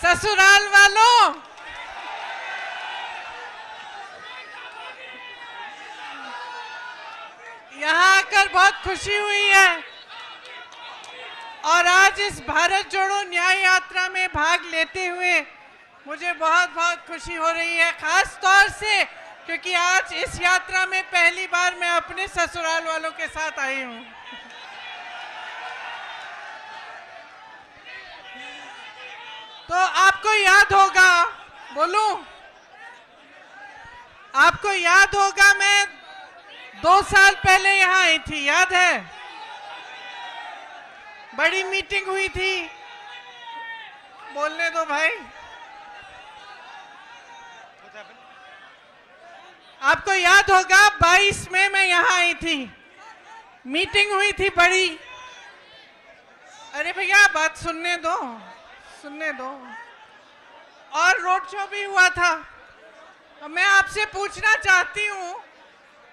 ससुराल वालों, यहाँ आकर बहुत खुशी हुई है और आज इस भारत जोड़ो न्याय यात्रा में भाग लेते हुए मुझे बहुत बहुत खुशी हो रही है, खास तौर से क्योंकि आज इस यात्रा में पहली बार मैं अपने ससुराल वालों के साथ आई हूँ। तो आपको याद होगा, बोलूं, आपको याद होगा मैं 2 साल पहले यहाँ आई थी, याद है? बड़ी मीटिंग हुई थी, बोलने दो भाई। आपको याद होगा 22 में मैं यहाँ आई थी, मीटिंग हुई थी बड़ी। अरे भैया बात सुनने दो, सुनने दो। और रोड शो भी हुआ था। मैं आपसे पूछना चाहती हूँ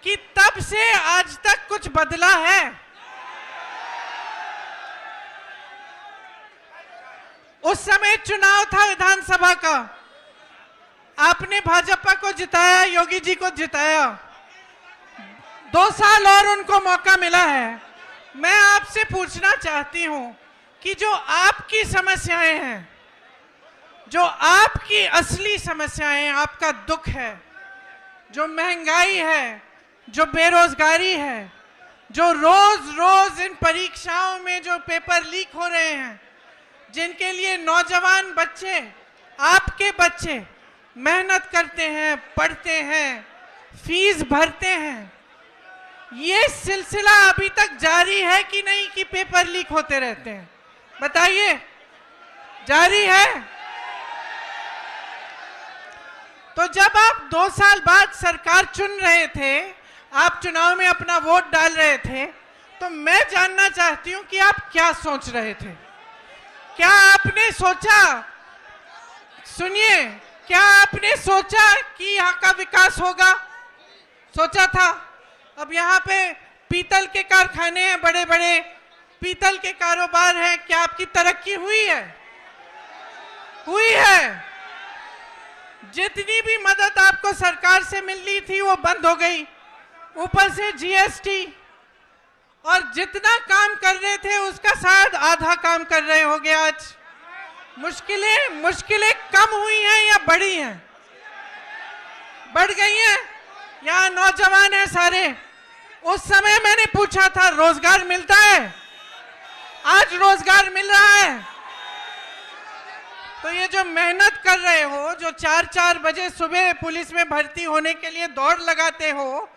कि तब से आज तक कुछ बदला है? उस समय चुनाव था विधानसभा का, आपने भाजपा को जिताया, योगी जी को जिताया, 2 साल और उनको मौका मिला है। मैं आपसे पूछना चाहती हूं कि जो आपकी समस्याएं हैं, जो आपकी असली समस्याएं, आपका दुख है, जो महंगाई है, जो बेरोजगारी है, जो रोज रोज इन परीक्षाओं में जो पेपर लीक हो रहे हैं, जिनके लिए नौजवान बच्चे, आपके बच्चे मेहनत करते हैं, पढ़ते हैं, फीस भरते हैं, ये सिलसिला अभी तक जारी है कि नहीं कि पेपर लीक होते रहते हैं? बताइए, जारी है? तो जब आप 2 साल बाद सरकार चुन रहे थे, आप चुनाव में अपना वोट डाल रहे थे, तो मैं जानना चाहती हूं कि आप क्या सोच रहे थे? क्या आपने सोचा, सुनिए, क्या आपने सोचा कि यहाँ का विकास होगा? सोचा था? अब यहाँ पे पीतल के कारखाने हैं, बड़े बड़े पीतल के कारोबार हैं, क्या आपकी तरक्की हुई है? हुई है। जितनी भी मदद आपको सरकार से मिलनी थी वो बंद हो गई, ऊपर से जीएसटी, और जितना काम कर रहे थे उसका शायद आधा काम कर रहे होंगे आज। मुश्किलें कम हुई हैं या बढ़ी हैं? बढ़ गई हैं। यहाँ नौजवान हैं सारे, उस समय मैंने पूछा था रोजगार मिलता है, आज रोजगार मिल रहा है। तो ये जो मेहनत कर रहे हो, जो 4-4 बजे सुबह पुलिस में भर्ती होने के लिए दौड़ लगाते हो,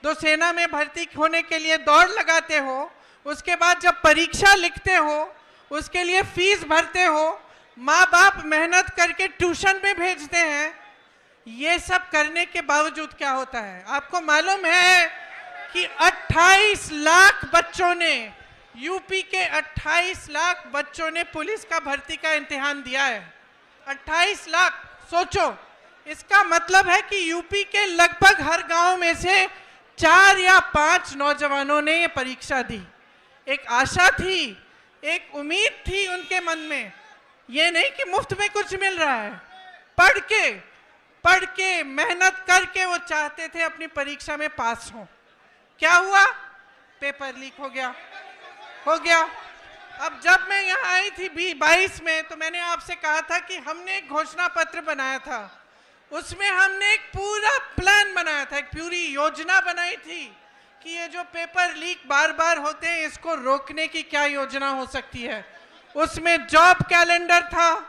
तो सेना में भर्ती होने के लिए दौड़ लगाते हो, उसके बाद जब परीक्षा लिखते हो, उसके लिए फीस भरते हो, माँ बाप मेहनत करके ट्यूशन में भेजते हैं, ये सब करने के बावजूद क्या होता है? आपको मालूम है कि 28 लाख बच्चों ने, यूपी के 28 लाख बच्चों ने पुलिस का भर्ती का इम्तिहान दिया है। 28 लाख, सोचो, इसका मतलब है कि यूपी के लगभग हर गांव में से 4 या 5 नौजवानों ने ये परीक्षा दी। एक आशा थी, एक उम्मीद थी उनके मन में, ये नहीं कि मुफ्त में कुछ मिल रहा है। पढ़ के मेहनत करके वो चाहते थे अपनी परीक्षा में पास हो। क्या हुआ? पेपर लीक हो गया। अब जब मैं यहाँ आई थी 22 में, तो मैंने आपसे कहा था कि हमने एक घोषणा पत्र बनाया था, उसमें हमने एक पूरा प्लान बनाया था, एक पूरी योजना बनाई थी कि ये जो पेपर लीक बार बार होते हैं, इसको रोकने की क्या योजना हो सकती है। उसमें जॉब कैलेंडर था,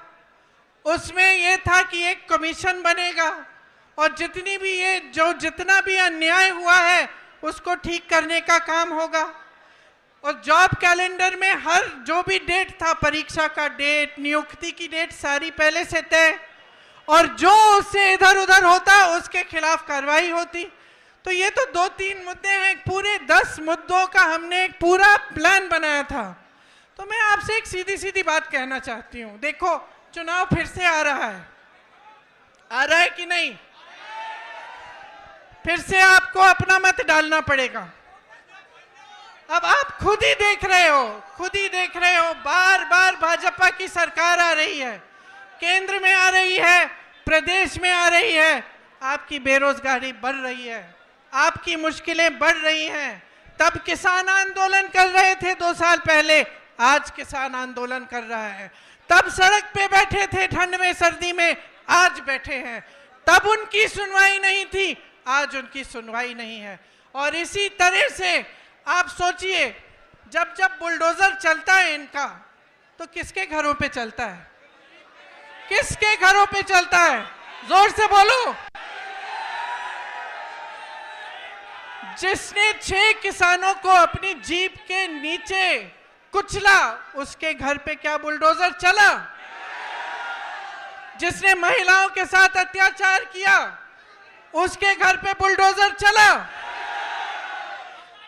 उसमें ये था कि एक कमीशन बनेगा और जितना भी अन्याय हुआ है उसको ठीक करने का काम होगा। और जॉब कैलेंडर में हर जो भी डेट था, परीक्षा का डेट, नियुक्ति की डेट, सारी पहले से तय, और जो उससे इधर उधर होता उसके खिलाफ कार्रवाई होती। तो ये तो 2-3 मुद्दे हैं, पूरे 10 मुद्दों का हमने एक पूरा प्लान बनाया था। तो मैं आपसे एक सीधी सीधी बात कहना चाहती हूँ, देखो चुनाव फिर से आ रहा है कि नहीं? फिर से आपको अपना मत डालना पड़ेगा। अब आप खुद ही देख रहे हो, बार बार भाजपा की सरकार आ रही है, केंद्र में आ रही है, प्रदेश में आ रही है, आपकी बेरोजगारी बढ़ रही है, आपकी मुश्किलें बढ़ रही हैं। तब किसान आंदोलन कर रहे थे 2 साल पहले, आज किसान आंदोलन कर रहा है। तब सड़क पे बैठे थे ठंड में सर्दी में, आज बैठे हैं। तब उनकी सुनवाई नहीं थी, आज उनकी सुनवाई नहीं है। और इसी तरह से आप सोचिए, जब जब बुलडोजर चलता है इनका, तो किसके घरों पे चलता है? किसके घरों पे चलता है? जोर से बोलो। जिसने 6 किसानों को अपनी जीप के नीचे कुचला, उसके घर पे क्या बुलडोजर चला? जिसने महिलाओं के साथ अत्याचार किया, उसके घर पे बुलडोजर चला?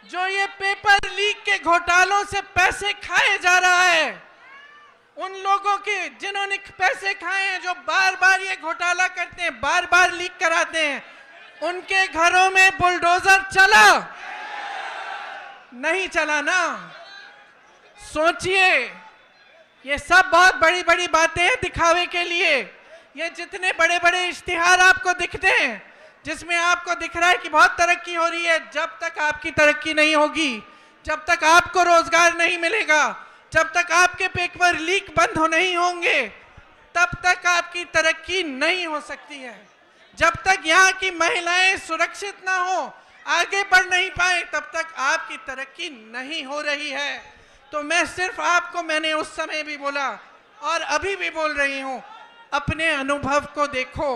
जो ये पेपर लीक के घोटालों से पैसे खाए जा रहा है, उन लोगों के जिन्होंने पैसे खाए हैं, जो बार बार ये घोटाला करते हैं, बार बार लीक कराते हैं, उनके घरों में बुलडोजर चला? नहीं चला ना। सोचिए, ये सब बहुत बड़ी बड़ी बातें हैं दिखावे के लिए। ये जितने बड़े बड़े इश्तिहार आपको दिखते हैं, जिसमें आपको दिख रहा है कि बहुत तरक्की हो रही है, जब तक आपकी तरक्की नहीं होगी, जब तक आपको रोजगार नहीं मिलेगा, जब तक आपके पेपर लीक बंद नहीं होंगे, तब तक आपकी तरक्की नहीं हो सकती है। जब तक यहाँ की महिलाएं सुरक्षित ना हो, आगे बढ़ नहीं पाए, तब तक आपकी तरक्की नहीं हो रही है। तो मैं सिर्फ आपको, मैंने उस समय भी बोला और अभी भी बोल रही हूं, अपने अनुभव को देखो,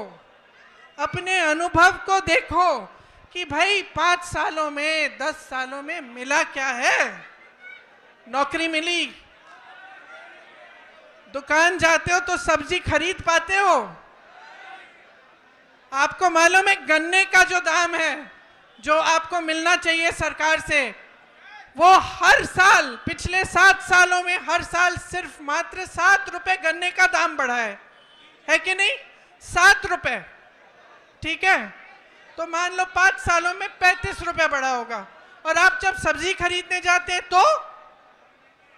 अपने अनुभव को देखो कि भाई 5 सालों में, 10 सालों में मिला क्या है? नौकरी मिली, दुकान जाते हो तो सब्जी खरीद पाते हो। आपको मालूम है गन्ने का जो दाम है, जो आपको मिलना चाहिए सरकार से, वो हर साल, पिछले 7 सालों में हर साल सिर्फ मात्र 7 रुपए गन्ने का दाम बढ़ा है कि नहीं? 7 रुपए, ठीक है? तो मान लो 5 सालों में 35 रुपए बढ़ा होगा। और आप जब सब्जी खरीदने जाते हैं तो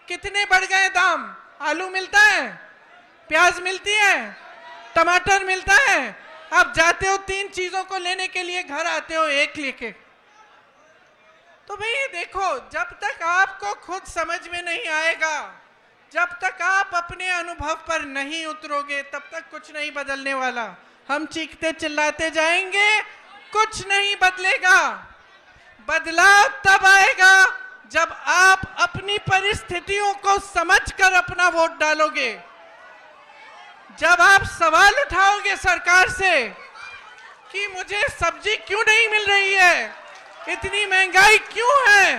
कितने बढ़ गए दाम? आलू मिलता है, प्याज मिलती है, टमाटर मिलता है, आप जाते हो 3 चीजों को लेने के लिए, घर आते हो 1 लेके। तो भाई देखो, जब तक आपको खुद समझ में नहीं आएगा, जब तक आप अपने अनुभव पर नहीं उतरोगे, तब तक कुछ नहीं बदलने वाला। हम चीखते चिल्लाते जाएंगे, कुछ नहीं बदलेगा। बदलाव तब आएगा जब आप अपनी परिस्थितियों को समझकर अपना वोट डालोगे, जब आप सवाल उठाओगे सरकार से कि मुझे सब्जी क्यों नहीं मिल रही है, इतनी महंगाई क्यों है,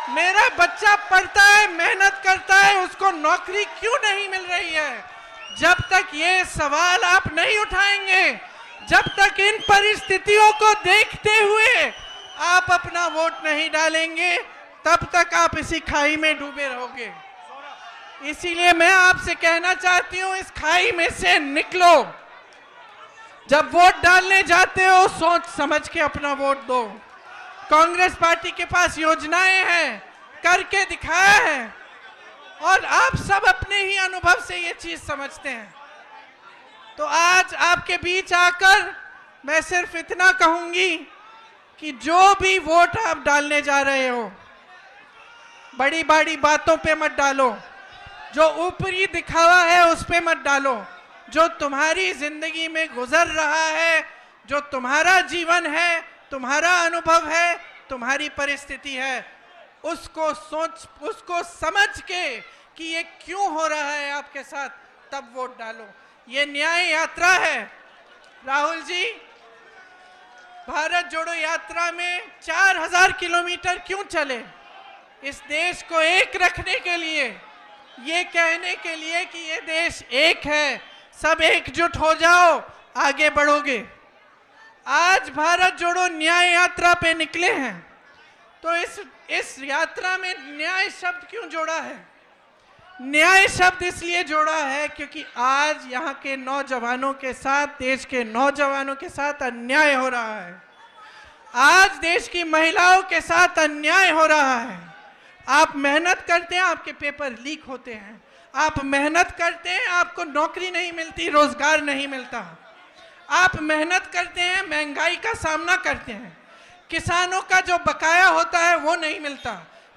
मेरा बच्चा पढ़ता है, मेहनत करता है, उसको नौकरी क्यों नहीं मिल रही है। जब तक ये सवाल आप नहीं उठाएंगे, जब तक इन परिस्थितियों को देखते हुए आप अपना वोट नहीं डालेंगे, तब तक आप इसी खाई में डूबे रहोगे। इसीलिए मैं आपसे कहना चाहती हूं, इस खाई में से निकलो। जब वोट डालने जाते हो, सोच समझ के अपना वोट दो। कांग्रेस पार्टी के पास योजनाएं हैं, करके दिखाया है, और आप सब अपने ही अनुभव से ये चीज समझते हैं। तो आज आपके बीच आकर मैं सिर्फ इतना कहूंगी कि जो भी वोट आप डालने जा रहे हो, बड़ी बड़ी बातों पे मत डालो, जो ऊपरी दिखावा है उस पे मत डालो। जो तुम्हारी जिंदगी में गुजर रहा है, जो तुम्हारा जीवन है, तुम्हारा अनुभव है, तुम्हारी परिस्थिति है, उसको सोच, उसको समझ के कि ये क्यों हो रहा है आपके साथ, तब वोट डालो। ये न्याय यात्रा है। राहुल जी, भारत जोड़ो यात्रा में 4000 किलोमीटर क्यों चले? इस देश को एक रखने के लिए, ये कहने के लिए कि ये देश एक है, सब एकजुट हो जाओ, आगे बढ़ोगे। आज भारत जोड़ो न्याय यात्रा पे निकले हैं, तो इस यात्रा में न्याय शब्द क्यों जोड़ा है? न्याय शब्द इसलिए जोड़ा है क्योंकि आज यहाँ के नौजवानों के साथ, देश के नौजवानों के साथ अन्याय हो रहा है। आज देश की महिलाओं के साथ अन्याय हो रहा है। आप मेहनत करते हैं, आपके पेपर लीक होते हैं। आप मेहनत करते हैं, आपको नौकरी नहीं मिलती, रोजगार नहीं मिलता। आप मेहनत करते हैं, महंगाई का सामना करते हैं, किसानों का जो बकाया होता है वो नहीं मिलता,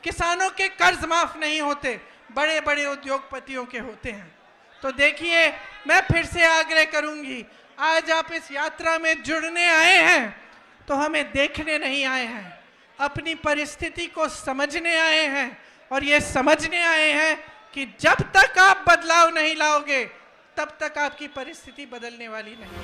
किसानों के कर्ज माफ नहीं होते, बड़े बड़े उद्योगपतियों के होते हैं। तो देखिए, मैं फिर से आग्रह करूंगी, आज आप इस यात्रा में जुड़ने आए हैं तो हमें देखने नहीं आए हैं, अपनी परिस्थिति को समझने आए हैं। और ये समझने आए हैं कि जब तक आप बदलाव नहीं लाओगे तब तक आपकी परिस्थिति बदलने वाली नहीं।